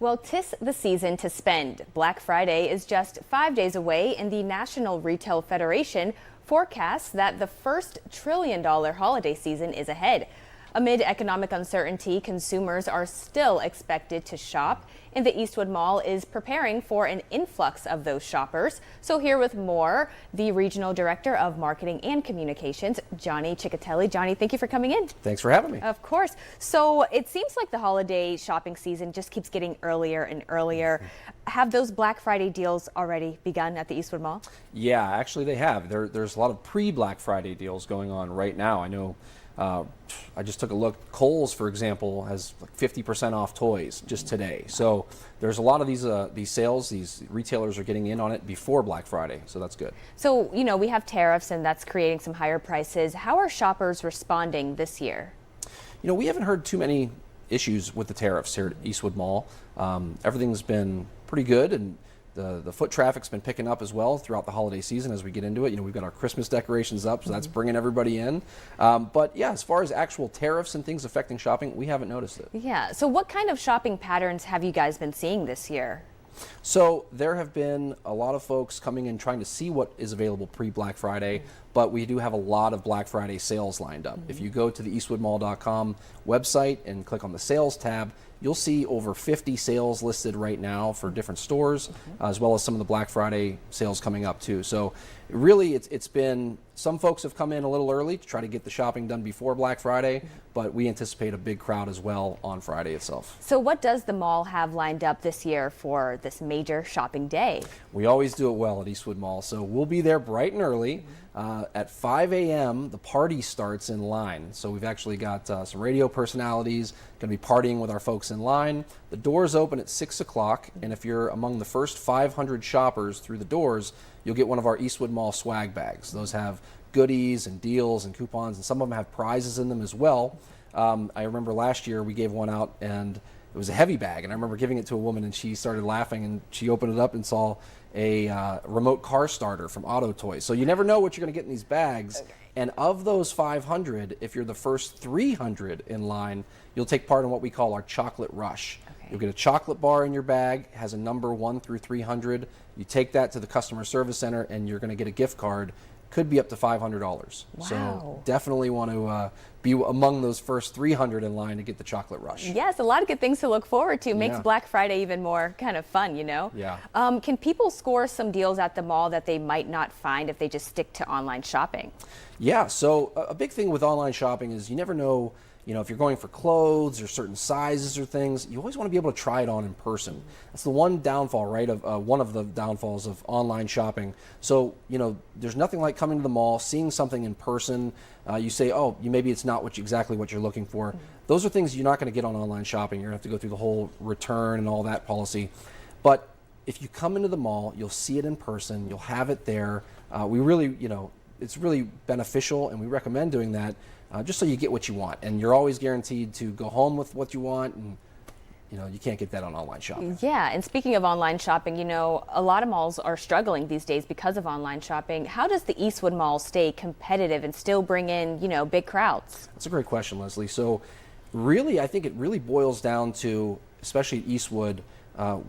Well, 'tis the season to spend. Black Friday is just 5 days away, and the National Retail Federation forecasts that the first trillion-dollar holiday season is ahead. Amid economic uncertainty, consumers are still expected to shop, and the Eastwood Mall is preparing for an influx of those shoppers. So here with more, the Regional Director of Marketing and Communications, Johnny Ciccatelli. Johnny, thank you for coming in. Thanks for having me. Of course. So it seems like the holiday shopping season just keeps getting earlier and earlier. Have those Black Friday deals already begun at the Eastwood Mall? Yeah, actually they have. There's a lot of pre-Black Friday deals going on right now. I know I just took a look. Kohl's, for example, has like 50% off toys just today. So there's a lot of these sales. These retailers are getting in on it before Black Friday, so that's good. So, we have tariffs and that's creating some higher prices. How are shoppers responding this year? We haven't heard too many issues with the tariffs here at Eastwood Mall. Everything's been pretty good, and the foot traffic's been picking up as well throughout the holiday season as we get into it. We've got our Christmas decorations up, so that's bringing everybody in. But yeah, as far as actual tariffs and things affecting shopping, we haven't noticed it. Yeah, so what kind of shopping patterns have you guys been seeing this year? So there have been a lot of folks coming in trying to see what is available pre-Black Friday, but we do have a lot of Black Friday sales lined up. If you go to the eastwoodmall.com website and click on the sales tab, you'll see over 50 sales listed right now for different stores, as well as some of the Black Friday sales coming up too. So really it's been, some folks have come in a little early to try to get the shopping done before Black Friday, but we anticipate a big crowd as well on Friday itself. So what does the mall have lined up this year for this major shopping day? We always do it well at Eastwood Mall, so we'll be there bright and early. At 5 a.m., the party starts in line. So we've actually got some radio personalities going to be partying with our folks in line. The doors open at 6 o'clock, and if you're among the first 500 shoppers through the doors, you'll get one of our Eastwood Mall swag bags. Those have goodies and deals and coupons, and some of them have prizes in them as well. I remember last year we gave one out, and it was a heavy bag, and I remember giving it to a woman, and she started laughing, and she opened it up and saw a remote car starter from Auto Toys. So you never know what you're going to get in these bags. Okay. And of those 500, if you're the first 300 in line, you'll take part in what we call our chocolate rush. Okay. You'll get a chocolate bar in your bag, has a number 1 through 300. You take that to the customer service center, and you're going to get a gift card. Could be up to $500. Wow. So definitely want to be among those first 300 in line to get the chocolate rush. Yes, a lot of good things to look forward to. Makes Black Friday even more kind of fun, Yeah. Can people score some deals at the mall that they might not find if they just stick to online shopping? Yeah, so a big thing with online shopping is you never know, if you're going for clothes or certain sizes or things, you always want to be able to try it on in person. That's the one downfall, right, of one of the downfalls of online shopping. So, there's nothing like coming to the mall, seeing something in person. You say, oh, maybe it's not exactly what you're looking for. Those are things you're not going to get on online shopping. You're going to have to go through the whole return and all that policy. But if you come into the mall, you'll see it in person. You'll have it there. We really, it's really beneficial, and we recommend doing that. Just so you get what you want, and you're always guaranteed to go home with what you want, and you can't get that on online shopping. Yeah, and speaking of online shopping, a lot of malls are struggling these days because of online shopping. How does the Eastwood Mall stay competitive and still bring in, big crowds? That's a great question, Leslie. So really, I think it really boils down to, especially at Eastwood,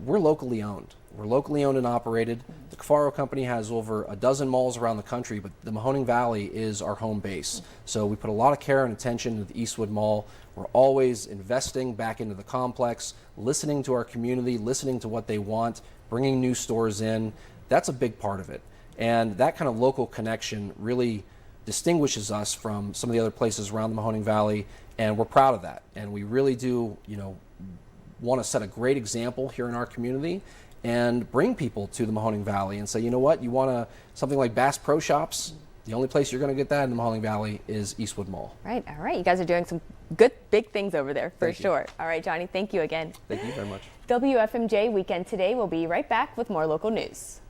we're locally owned. We're locally owned and operated. The Cafaro Company has over a dozen malls around the country, but the Mahoning Valley is our home base. So we put a lot of care and attention to the Eastwood Mall. We're always investing back into the complex, listening to our community, listening to what they want, bringing new stores in. That's a big part of it. And that kind of local connection really distinguishes us from some of the other places around the Mahoning Valley, and we're proud of that. And we really do, want to set a great example here in our community and bring people to the Mahoning Valley and say, you know what, you want something like Bass Pro Shops? The only place you're going to get that in the Mahoning Valley is Eastwood Mall. Right, all right. You guys are doing some good, big things over there for sure. All right, Johnny, thank you again. Thank you very much. WFMJ Weekend Today will be right back with more local news.